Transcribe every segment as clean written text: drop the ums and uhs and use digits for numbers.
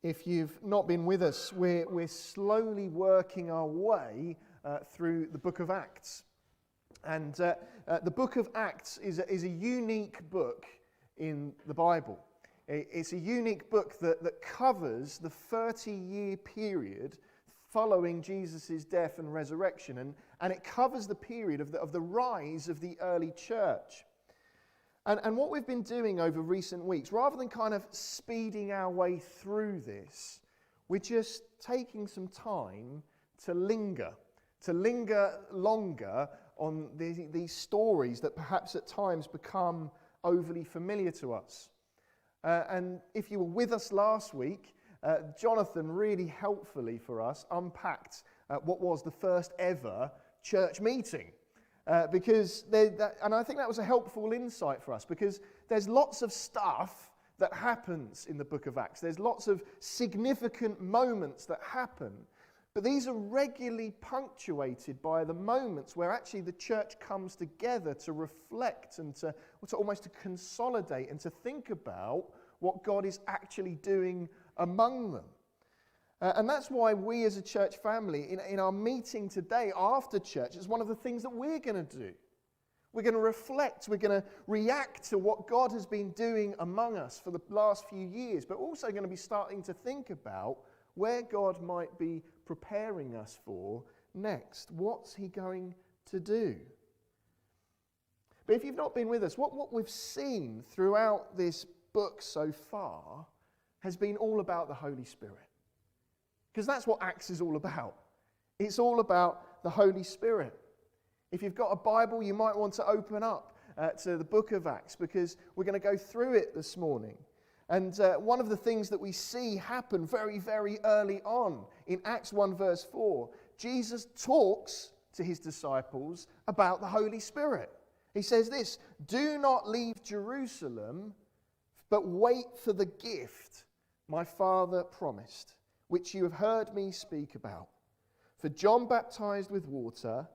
If you've not been with us, we're slowly working our way through the book of Acts. And the book of Acts is a unique book in the Bible. It's a unique book that covers the 30-year period following Jesus' death and resurrection. And it covers the period of the rise of the early church. And what we've been doing over recent weeks, rather than kind of speeding our way through this, we're just taking some time to linger longer on these stories that perhaps at times become overly familiar to us. And if you were with us last week, Jonathan really helpfully for us unpacked what was the first ever church meeting. And I think that was a helpful insight for us, because there's lots of stuff that happens in the book of Acts. There's lots of significant moments that happen, but these are regularly punctuated by the moments where actually the church comes together to reflect and to almost to consolidate and to think about what God is actually doing among them. And that's why we as a church family, in our meeting today after church, is one of the things that we're going to do. We're going to reflect, we're going to react to what God has been doing among us for the last few years, but also going to be starting to think about where God might be preparing us for next. What's he going to do? But if you've not been with us, what we've seen throughout this book so far has been all about the Holy Spirit. Because that's what Acts is all about. It's all about the Holy Spirit. If you've got a Bible, you might want to open up to the book of Acts, because we're going to go through it this morning. And one of the things that we see happen very, very early on in Acts 1 verse 4, Jesus talks to his disciples about the Holy Spirit. He says this, "Do not leave Jerusalem, but wait for the gift my Father promised, which you have heard me speak about. For John baptized with water,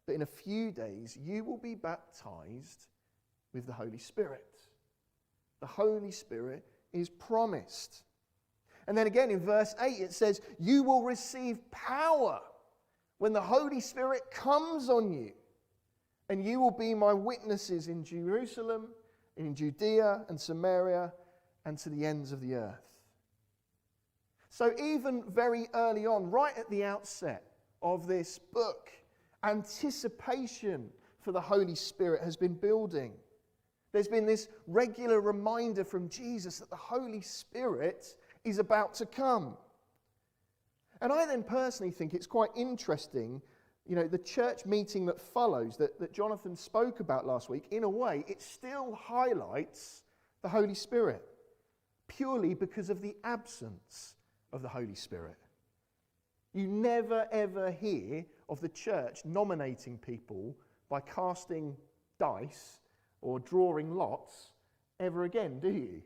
but in a few days you will be baptized with the Holy Spirit." The Holy Spirit is promised. And then again in verse 8 it says, "You will receive power when the Holy Spirit comes on you, and you will be my witnesses in Jerusalem, in Judea and Samaria, and to the ends of the earth." So even very early on, right at the outset of this book, anticipation for the Holy Spirit has been building. There's been this regular reminder from Jesus that the Holy Spirit is about to come. And I then personally think it's quite interesting, the church meeting that follows, that Jonathan spoke about last week, in a way, it still highlights the Holy Spirit, purely because of the absence of the Holy Spirit. You never ever hear of the church nominating people by casting dice or drawing lots ever again, do you?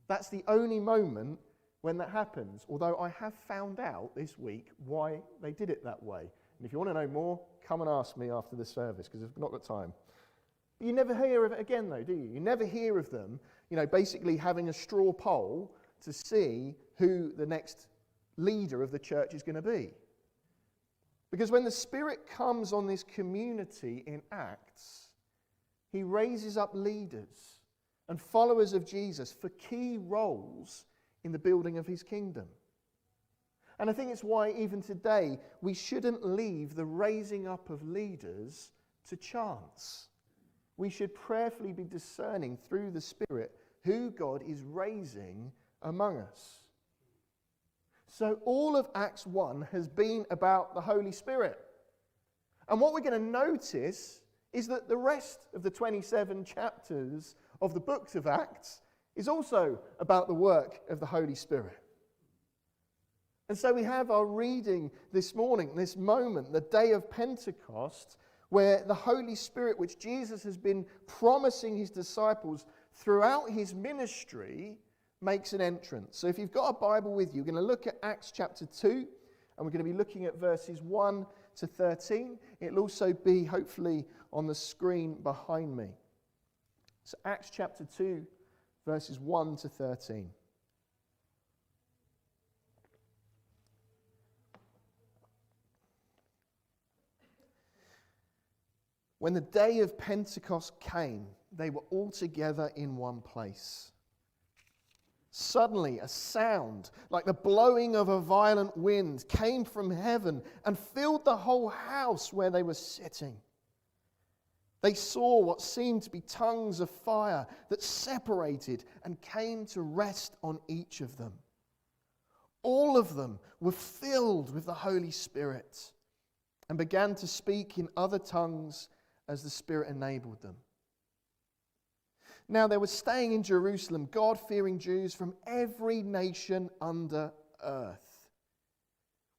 That's the only moment when that happens, although I have found out this week why they did it that way. And if you want to know more, come and ask me after the service, because I've not got time. But you never hear of it again though, do you? You never hear of them, basically having a straw poll to see who the next leader of the church is going to be. Because when the Spirit comes on this community in Acts, he raises up leaders and followers of Jesus for key roles in the building of his kingdom. And I think it's why even today we shouldn't leave the raising up of leaders to chance. We should prayerfully be discerning through the Spirit who God is raising among us. So all of Acts 1 has been about the Holy Spirit. And what we're going to notice is that the rest of the 27 chapters of the books of Acts is also about the work of the Holy Spirit. And so we have our reading this morning, this moment, the day of Pentecost, where the Holy Spirit, which Jesus has been promising his disciples throughout his ministry, makes an entrance. So if you've got a Bible with you, we're going to look at Acts chapter 2, and we're going to be looking at verses 1 to 13. It'll also be, hopefully, on the screen behind me. So Acts chapter 2, verses 1 to 13. When the day of Pentecost came, they were all together in one place. Suddenly, a sound like the blowing of a violent wind came from heaven and filled the whole house where they were sitting. They saw what seemed to be tongues of fire that separated and came to rest on each of them. All of them were filled with the Holy Spirit and began to speak in other tongues as the Spirit enabled them. Now there were staying in Jerusalem God-fearing Jews from every nation under earth.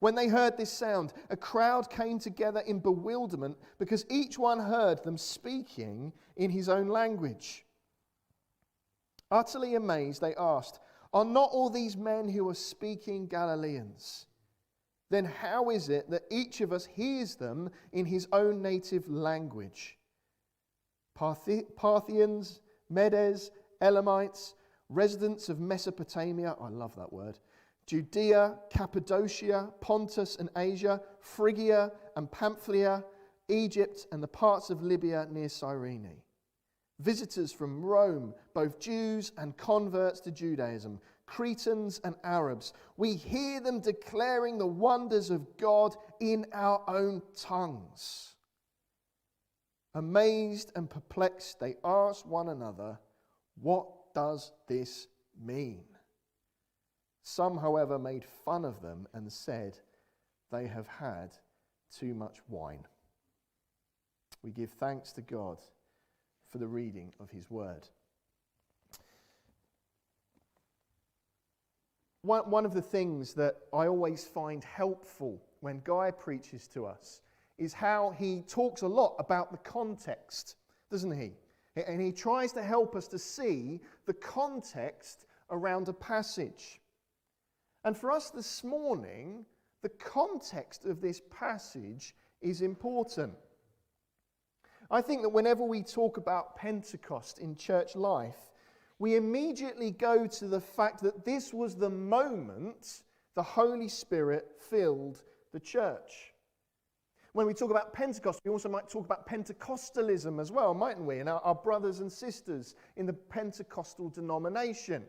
When they heard this sound, a crowd came together in bewilderment because each one heard them speaking in his own language. Utterly amazed, they asked, "Are not all these men who are speaking Galileans? Then how is it that each of us hears them in his own native language? Parthians, Medes, Elamites, residents of Mesopotamia," I love that word, "Judea, Cappadocia, Pontus and Asia, Phrygia and Pamphylia, Egypt and the parts of Libya near Cyrene. Visitors from Rome, both Jews and converts to Judaism, Cretans and Arabs. We hear them declaring the wonders of God in our own tongues." Amazed and perplexed, they asked one another, "What does this mean?" Some, however, made fun of them and said, "They have had too much wine." We give thanks to God for the reading of his word. One of the things that I always find helpful when Guy preaches to us is how he talks a lot about the context, doesn't he? And he tries to help us to see the context around a passage. And for us this morning, the context of this passage is important. I think that whenever we talk about Pentecost in church life, we immediately go to the fact that this was the moment the Holy Spirit filled the church. When we talk about Pentecost, we also might talk about Pentecostalism as well, mightn't we? And our brothers and sisters in the Pentecostal denomination,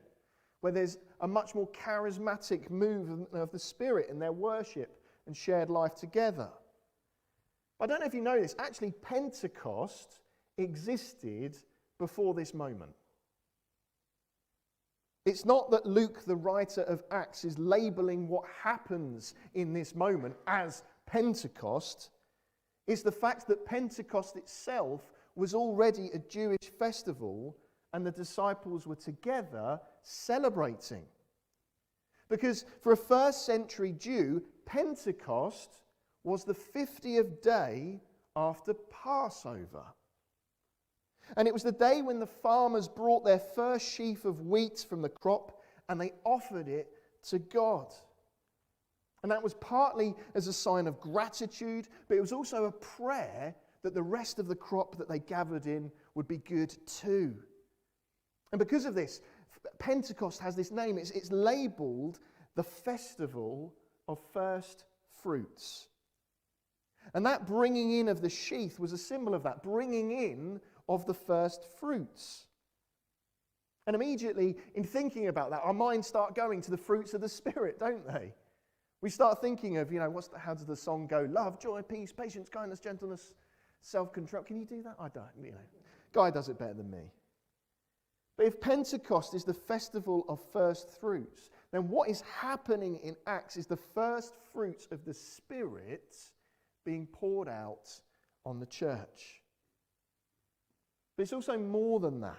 where there's a much more charismatic move of the Spirit in their worship and shared life together. I don't know if you know this, actually Pentecost existed before this moment. It's not that Luke, the writer of Acts, is labeling what happens in this moment as Pentecost. It's the fact that Pentecost itself was already a Jewish festival and the disciples were together celebrating. Because for a first century Jew, Pentecost was the 50th day after Passover. And it was the day when the farmers brought their first sheaf of wheat from the crop and they offered it to God. And that was partly as a sign of gratitude, but it was also a prayer that the rest of the crop that they gathered in would be good too. And because of this, Pentecost has this name. It's labelled the Festival of First Fruits. And that bringing in of the sheaf was a symbol of that, bringing in of the first fruits. And immediately, in thinking about that, our minds start going to the fruits of the Spirit, don't they? We start thinking of, how does the song go? Love, joy, peace, patience, kindness, gentleness, self-control. Can you do that? I don't, Guy does it better than me. But if Pentecost is the festival of first fruits, then what is happening in Acts is the first fruits of the Spirit being poured out on the church. But it's also more than that.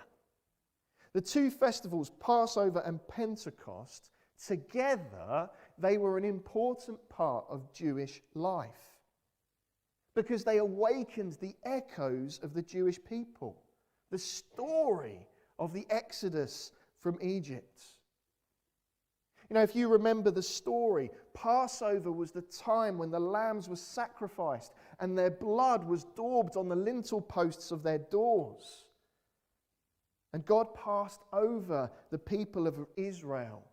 The two festivals, Passover and Pentecost, together, they were an important part of Jewish life because they awakened the echoes of the Jewish people, the story of the Exodus from Egypt. If you remember the story, Passover was the time when the lambs were sacrificed and their blood was daubed on the lintel posts of their doors. And God passed over the people of Israel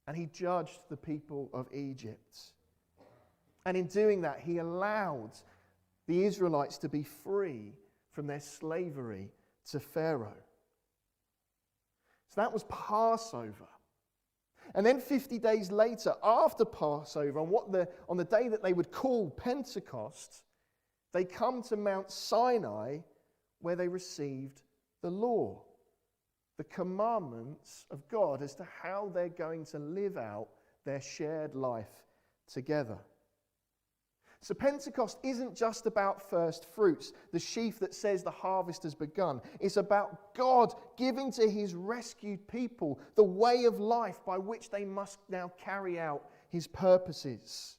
and he judged the people of Egypt. And in doing that, he allowed the Israelites to be free from their slavery to Pharaoh. So that was Passover. And then 50 days later, after Passover, on the day that they would call Pentecost, they come to Mount Sinai where they received the law, the commandments of God as to how they're going to live out their shared life together. So Pentecost isn't just about first fruits, the sheaf that says the harvest has begun. It's about God giving to his rescued people the way of life by which they must now carry out his purposes.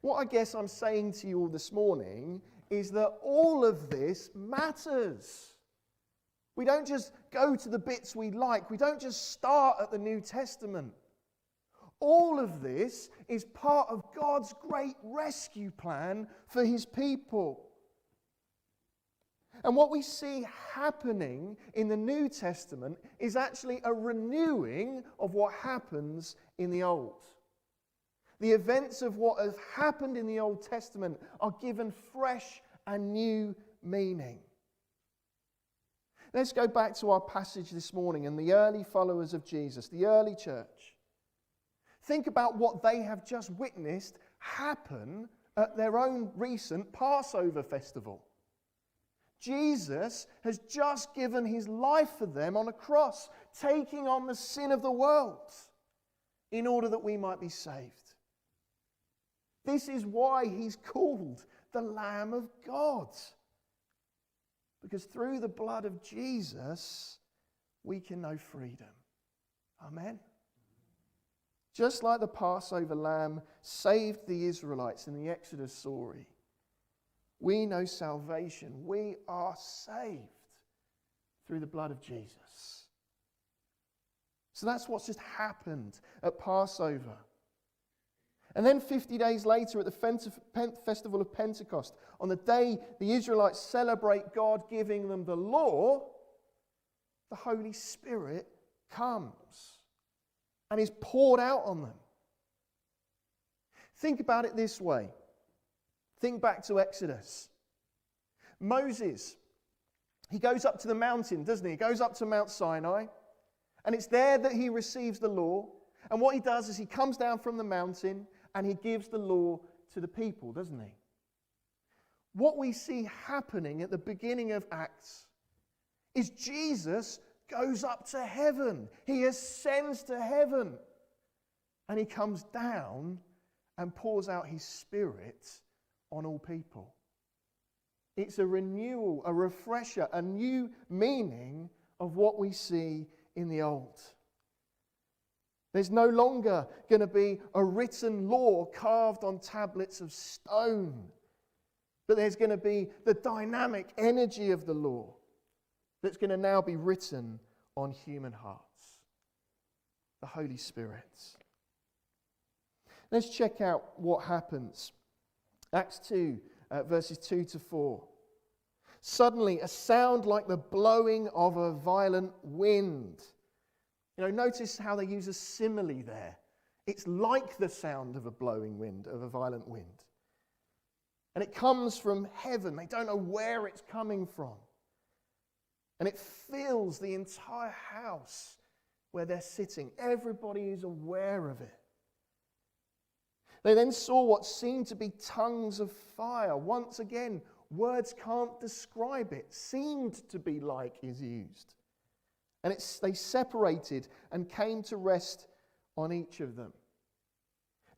What I guess I'm saying to you all this morning is that all of this matters. We don't just go to the bits we like. We don't just start at the New Testament. All of this is part of God's great rescue plan for his people. And what we see happening in the New Testament is actually a renewing of what happens in the Old. The events of what has happened in the Old Testament are given fresh and new meaning. Let's go back to our passage this morning and the early followers of Jesus, the early church. Think about what they have just witnessed happen at their own recent Passover festival. Jesus has just given his life for them on a cross, taking on the sin of the world in order that we might be saved. This is why he's called the Lamb of God. Because through the blood of Jesus, we can know freedom. Amen. Just like the Passover lamb saved the Israelites in the Exodus story, we know salvation. We are saved through the blood of Jesus. So that's what's just happened at Passover. And then 50 days later at the festival of Pentecost, on the day the Israelites celebrate God giving them the law, the Holy Spirit comes and is poured out on them. Think about it this way. Think back to Exodus. Moses, he goes up to the mountain, doesn't he? He goes up to Mount Sinai, and it's there that he receives the law. And what he does is he comes down from the mountain and he gives the law to the people, doesn't he? What we see happening at the beginning of Acts is Jesus goes up to heaven. He ascends to heaven. And he comes down and pours out his Spirit on all people. It's a renewal, a refresher, a new meaning of what we see in the Old. There's no longer going to be a written law carved on tablets of stone, but there's going to be the dynamic energy of the law that's going to now be written on human hearts. The Holy Spirit. Let's check out what happens. Acts 2, verses 2 to 4. Suddenly, a sound like the blowing of a violent wind. Notice how they use a simile there. It's like the sound of a blowing wind, of a violent wind. And it comes from heaven. They don't know where it's coming from. And it fills the entire house where they're sitting. Everybody is aware of it. They then saw what seemed to be tongues of fire. Once again, words can't describe it. Seemed to be like is used. And they separated and came to rest on each of them.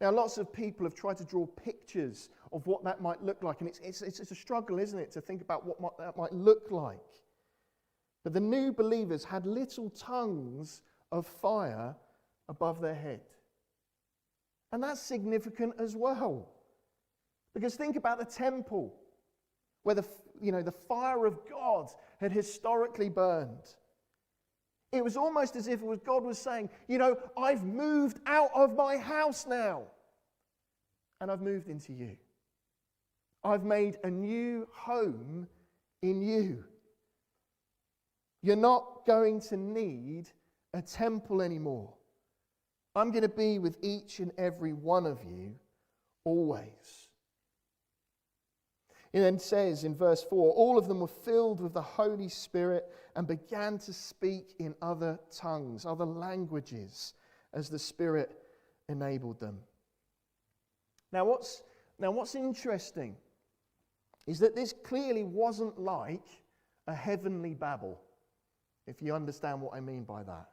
Now, lots of people have tried to draw pictures of what that might look like. And it's a struggle, isn't it, to think about what that might look like. But the new believers had little tongues of fire above their head. And that's significant as well. Because think about the temple, where the fire of God had historically burned. It was almost as if God was saying, I've moved out of my house now. And I've moved into you. I've made a new home in you. You're not going to need a temple anymore. I'm going to be with each and every one of you always. It then says in verse 4, all of them were filled with the Holy Spirit and began to speak in other tongues, other languages, as the Spirit enabled them. Now what's interesting is that this clearly wasn't like a heavenly Babel, if you understand what I mean by that.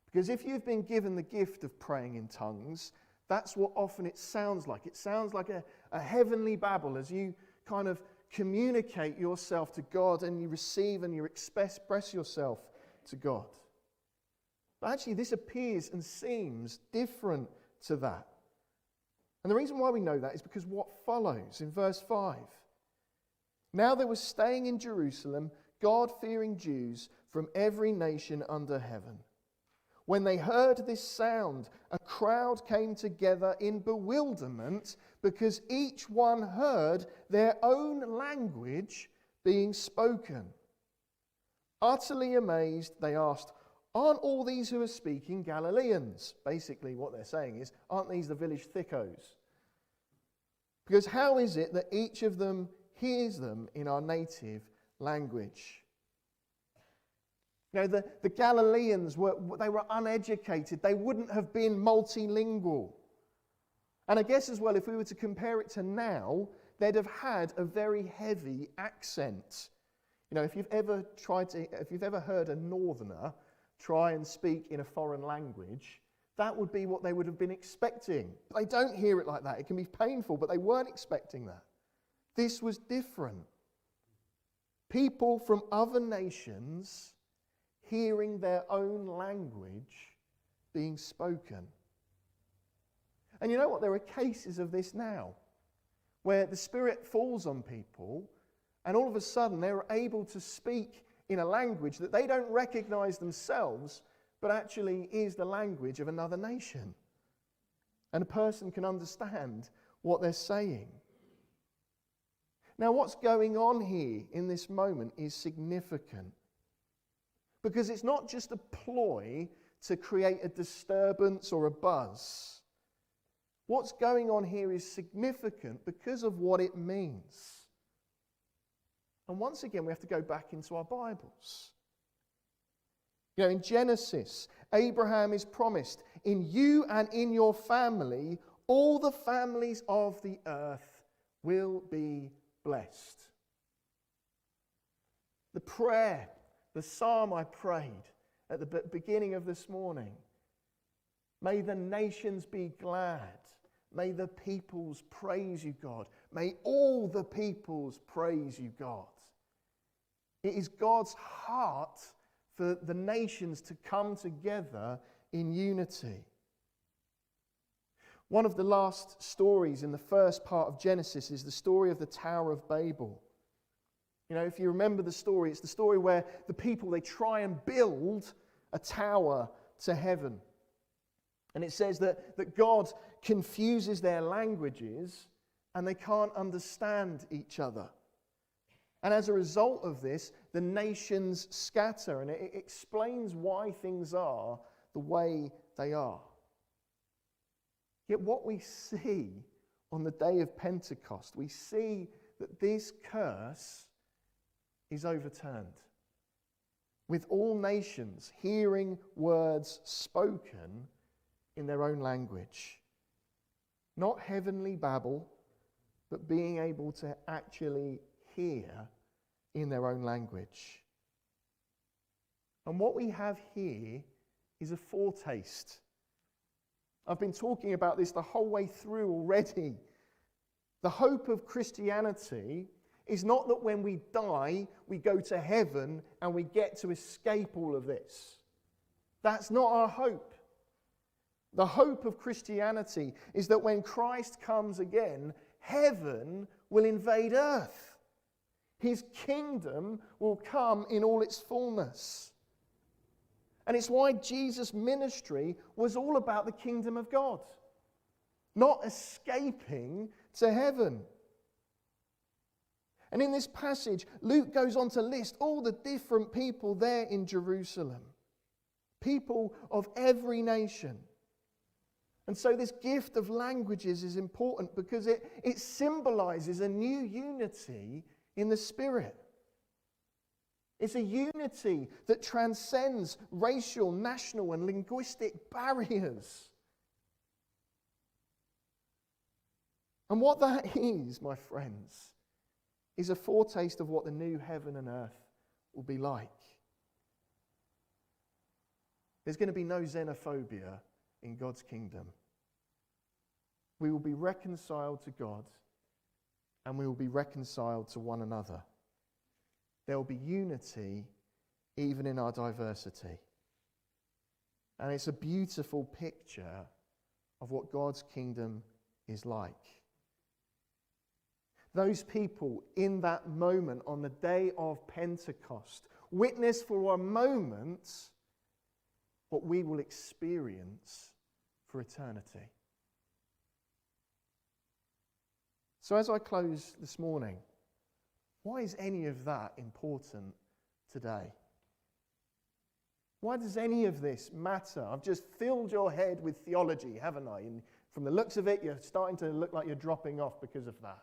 Because if you've been given the gift of praying in tongues, that's what often it sounds like. It sounds like a heavenly Babel as you kind of communicate yourself to God and you receive and you express yourself to God. But actually this appears and seems different to that. And the reason why we know that is because what follows in verse 5. Now there was staying in Jerusalem God-fearing Jews from every nation under heaven. When they heard this sound, a crowd came together in bewilderment because each one heard their own language being spoken. Utterly amazed, they asked, aren't all these who are speaking Galileans? Basically what they're saying is, aren't these the village thickos? Because how is it that each of them hears them in our native language? You know, the Galileans were uneducated. They wouldn't have been multilingual. And I guess as well, if we were to compare it to now, they'd have had a very heavy accent. You know, if you've ever heard a northerner try and speak in a foreign language, that would be what they would have been expecting. But they don't hear it like that. It can be painful, but they weren't expecting that. This was different. People from other nations hearing their own language being spoken. And you know what? There are cases of this now, where the Spirit falls on people, and all of a sudden they're able to speak in a language that they don't recognize themselves, but actually is the language of another nation. And a person can understand what they're saying. Now, what's going on here in this moment is significant. Because it's not just a ploy to create a disturbance or a buzz. What's going on here is significant because of what it means. And once again, we have to go back into our Bibles. You know, in Genesis, Abraham is promised, in you and in your family, all the families of the earth will be blessed. The prayer, the psalm I prayed at the beginning of this morning, may the nations be glad. May the peoples praise you, God. May all the peoples praise you, God. It is God's heart for the nations to come together in unity. One of the last stories in the first part of Genesis is the story of the Tower of Babel. You know, if you remember the story, it's the story where the people, they try and build a tower to heaven. And it says that God confuses their languages and they can't understand each other. And as a result of this, the nations scatter, and it explains why things are the way they are. Yet what we see on the day of Pentecost, we see that this curse is overturned, with all nations hearing words spoken in their own language. Not heavenly Babel, but being able to actually hear in their own language. And what we have here is a foretaste. I've been talking about this the whole way through already. The hope of Christianity is not that when we die, we go to heaven and we get to escape all of this. That's not our hope. The hope of Christianity is that when Christ comes again, heaven will invade earth. His kingdom will come in all its fullness. And it's why Jesus' ministry was all about the kingdom of God, not escaping to heaven. And in this passage, Luke goes on to list all the different people there in Jerusalem. People of every nation. And so this gift of languages is important because it symbolizes a new unity in the Spirit. It's a unity that transcends racial, national, and linguistic barriers. And what that is, my friends, is a foretaste of what the new heaven and earth will be like. There's going to be no xenophobia in God's kingdom. We will be reconciled to God, and we will be reconciled to one another. There will be unity even in our diversity. And it's a beautiful picture of what God's kingdom is like. Those people in that moment on the day of Pentecost witness for a moment what we will experience for eternity. So as I close this morning, why is any of that important today? Why does any of this matter? I've just filled your head with theology, haven't I? And from the looks of it, you're starting to look like you're dropping off because of that.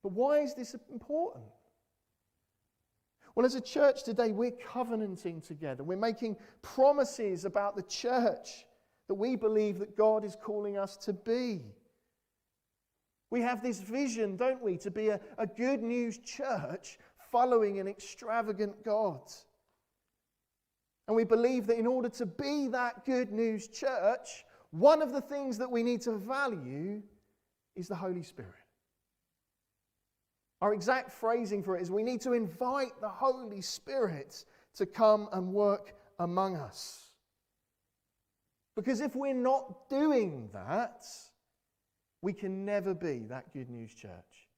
But why is this important? Well, as a church today, we're covenanting together. We're making promises about the church that we believe that God is calling us to be. We have this vision, don't we, to be a good news church following an extravagant God. And we believe that in order to be that good news church, one of the things that we need to value is the Holy Spirit. Our exact phrasing for it is we need to invite the Holy Spirit to come and work among us. Because if we're not doing that, we can never be that good news church.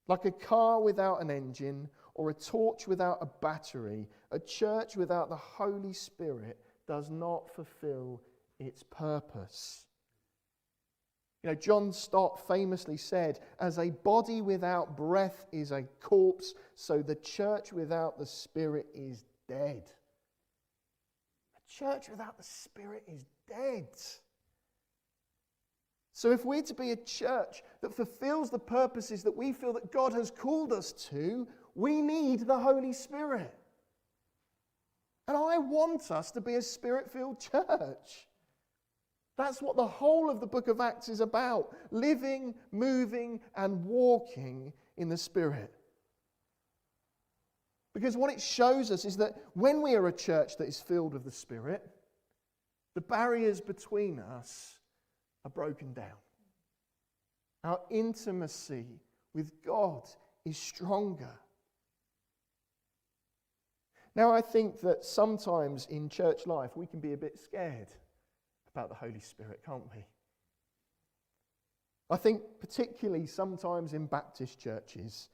Like a car without an engine or a torch without a battery, a church without the Holy Spirit does not fulfill its purpose. You know, John Stott famously said, "As a body without breath is a corpse, so the church without the Spirit is dead." A church without the Spirit is dead. So if we're to be a church that fulfills the purposes that we feel that God has called us to, we need the Holy Spirit. And I want us to be a Spirit-filled church. That's what the whole of the book of Acts is about. Living, moving, and walking in the Spirit. Because what it shows us is that when we are a church that is filled with the Spirit, the barriers between us are broken down. Our intimacy with God is stronger. Now, I think that sometimes in church life we can be a bit scared about the Holy Spirit, can't we? I think particularly sometimes in Baptist churches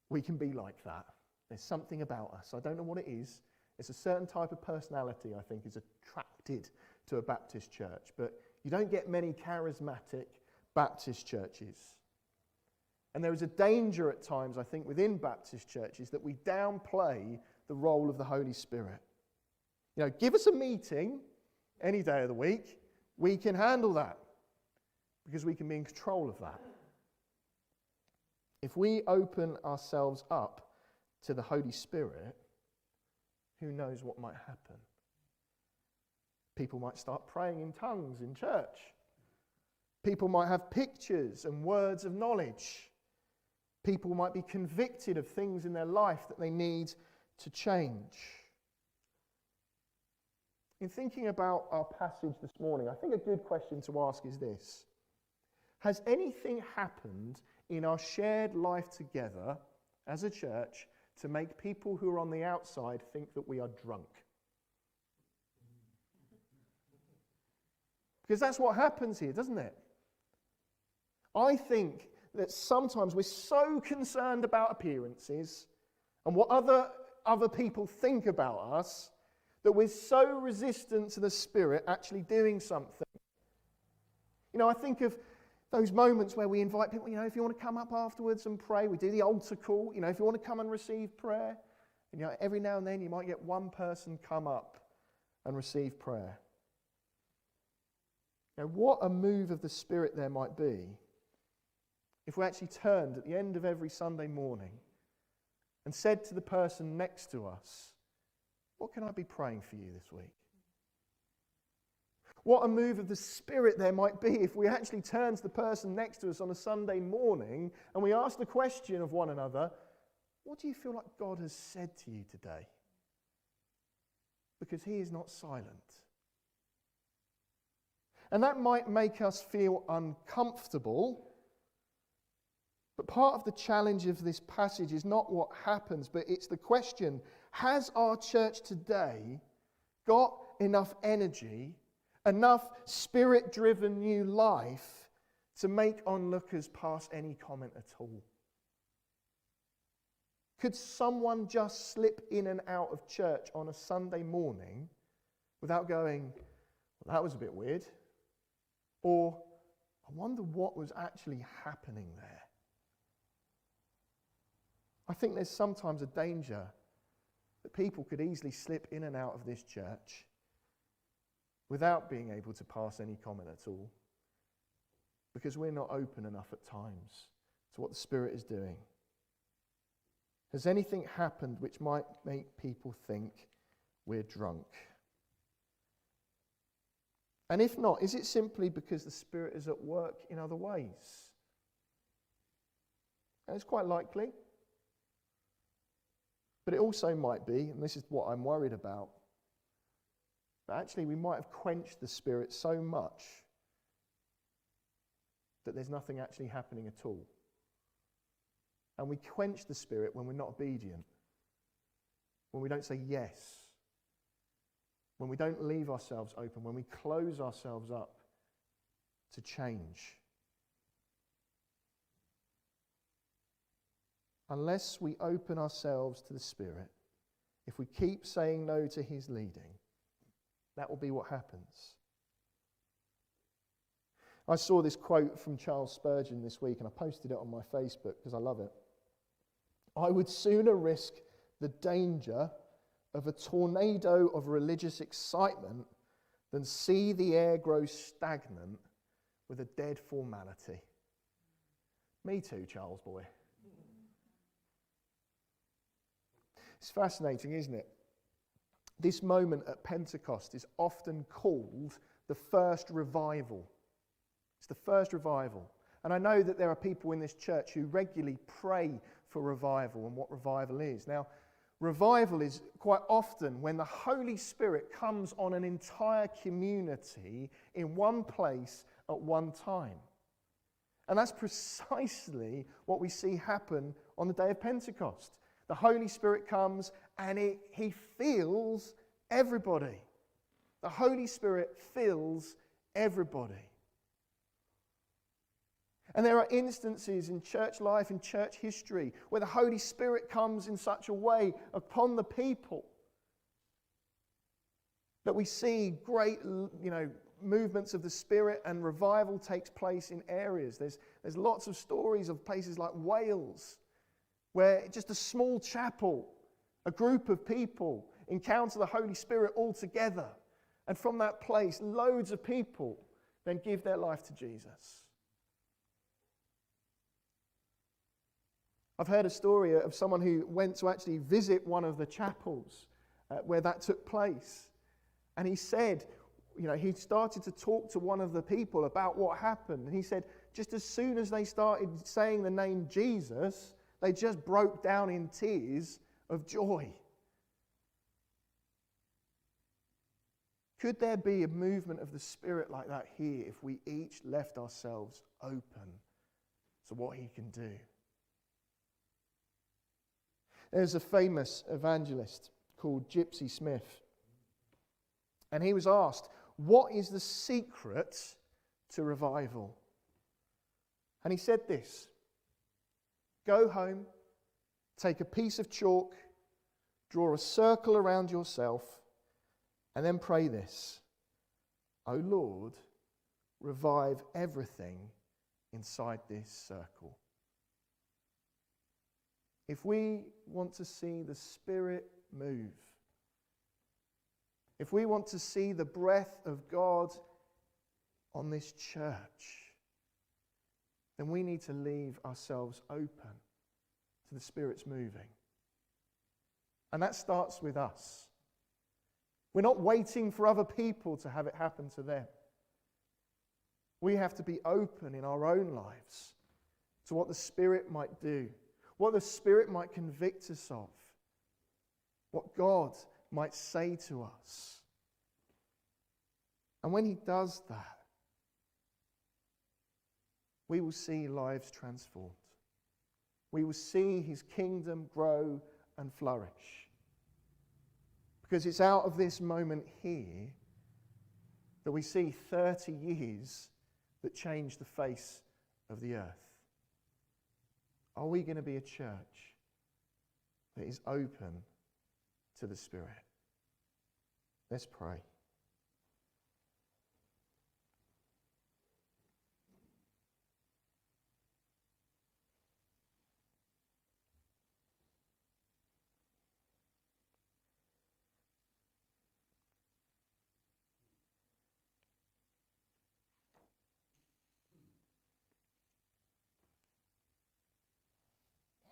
we can be like that. There's something about us. I don't know what it is. It's a certain type of personality I think is attracted to a Baptist church, but you don't get many charismatic Baptist churches. And there is a danger at times, I think, within Baptist churches that we downplay the role of the Holy Spirit. You know, give us a meeting any day of the week, we can handle that because we can be in control of that. If we open ourselves up to the Holy Spirit, who knows what might happen? People might start praying in tongues in church. People might have pictures and words of knowledge. People might be convicted of things in their life that they need to change. In thinking about our passage this morning, I think a good question to ask is this: has anything happened in our shared life together as a church to make people who are on the outside think that we are drunk? Because that's what happens here, doesn't it? I think that sometimes we're so concerned about appearances and what other people think about us that we're so resistant to the Spirit actually doing something. You know, I think of those moments where we invite people, you know, if you want to come up afterwards and pray, we do the altar call, you know, if you want to come and receive prayer. And, you know, every now and then you might get one person come up and receive prayer. Now, what a move of the Spirit there might be if we actually turned at the end of every Sunday morning and said to the person next to us, what can I be praying for you this week? What a move of the Spirit there might be if we actually turned to the person next to us on a Sunday morning and we asked the question of one another, what do you feel like God has said to you today? Because he is not silent. And that might make us feel uncomfortable, but part of the challenge of this passage is not what happens, but it's the question, has our church today got enough energy, enough Spirit-driven new life to make onlookers pass any comment at all? Could someone just slip in and out of church on a Sunday morning without going, well, that was a bit weird? Or, I wonder what was actually happening there? I think there's sometimes a danger that people could easily slip in and out of this church without being able to pass any comment at all, because we're not open enough at times to what the Spirit is doing. Has anything happened which might make people think we're drunk? And if not, is it simply because the Spirit is at work in other ways? And it's quite likely. But it also might be, and this is what I'm worried about, that actually we might have quenched the Spirit so much that there's nothing actually happening at all. And we quench the Spirit when we're not obedient, when we don't say yes, when we don't leave ourselves open, when we close ourselves up to change. Unless we open ourselves to the Spirit, if we keep saying no to his leading, that will be what happens. I saw this quote from Charles Spurgeon this week, and I posted it on my Facebook because I love it. I would sooner risk the danger of a tornado of religious excitement than see the air grow stagnant with a dead formality. Me too, Charles boy. It's fascinating, isn't it? This moment at Pentecost is often called the first revival. It's the first revival. And I know that there are people in this church who regularly pray for revival and what revival is. Now, revival is quite often when the Holy Spirit comes on an entire community in one place at one time. And that's precisely what we see happen on the day of Pentecost. The Holy Spirit comes and he fills everybody. The Holy Spirit fills everybody. And there are instances in church life, in church history, where the Holy Spirit comes in such a way upon the people that we see great, movements of the Spirit, and revival takes place in areas. There's lots of stories of places like Wales, where just a small chapel, a group of people encounter the Holy Spirit all together. And from that place, loads of people then give their life to Jesus. I've heard a story of someone who went to actually visit one of the chapels where that took place. And he said, he started to talk to one of the people about what happened. And he said, just as soon as they started saying the name Jesus, they just broke down in tears of joy. Could there be a movement of the Spirit like that here if we each left ourselves open to what he can do? There's a famous evangelist called Gypsy Smith. And he was asked, what is the secret to revival? And he said this: go home, take a piece of chalk, draw a circle around yourself, and then pray this: O Lord, revive everything inside this circle. If we want to see the Spirit move, if we want to see the breath of God on this church, then we need to leave ourselves open to the Spirit's moving. And that starts with us. We're not waiting for other people to have it happen to them. We have to be open in our own lives to what the Spirit might do, what the Spirit might convict us of, what God might say to us. And when He does that, we will see lives transformed. We will see His kingdom grow and flourish. Because it's out of this moment here that we see 30 years that change the face of the earth. Are we going to be a church that is open to the Spirit? Let's pray.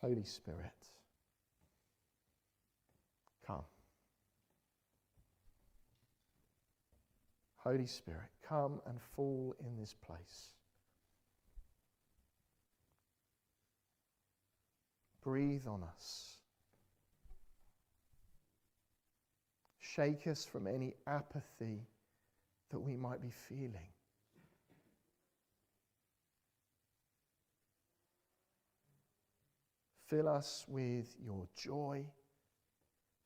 Holy Spirit, come. Holy Spirit, come and fall in this place. Breathe on us. Shake us from any apathy that we might be feeling. Fill us with your joy.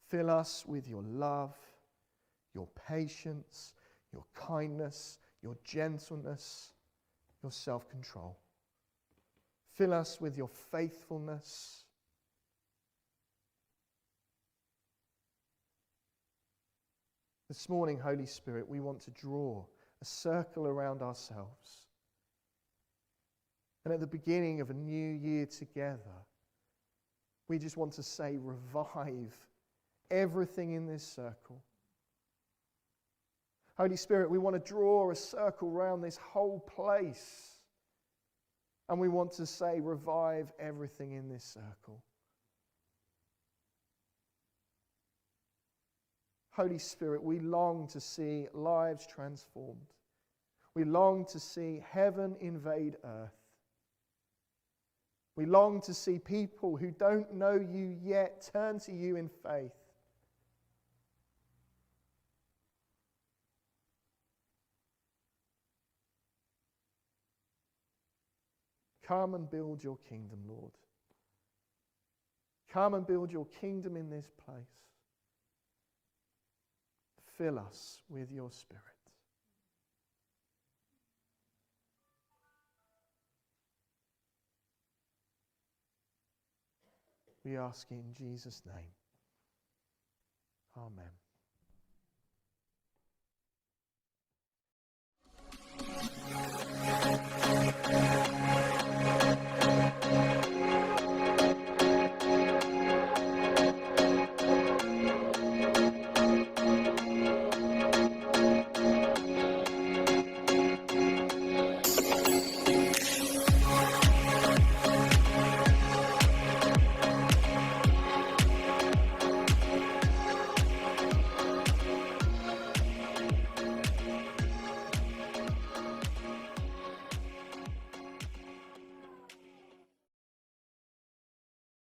Fill us with your love, your patience, your kindness, your gentleness, your self-control. Fill us with your faithfulness. This morning, Holy Spirit, we want to draw a circle around ourselves. And at the beginning of a new year together, we just want to say, revive everything in this circle. Holy Spirit, we want to draw a circle around this whole place. And we want to say, revive everything in this circle. Holy Spirit, we long to see lives transformed. We long to see heaven invade earth. We long to see people who don't know you yet turn to you in faith. Come and build your kingdom, Lord. Come and build your kingdom in this place. Fill us with your Spirit. We ask in Jesus' name. Amen.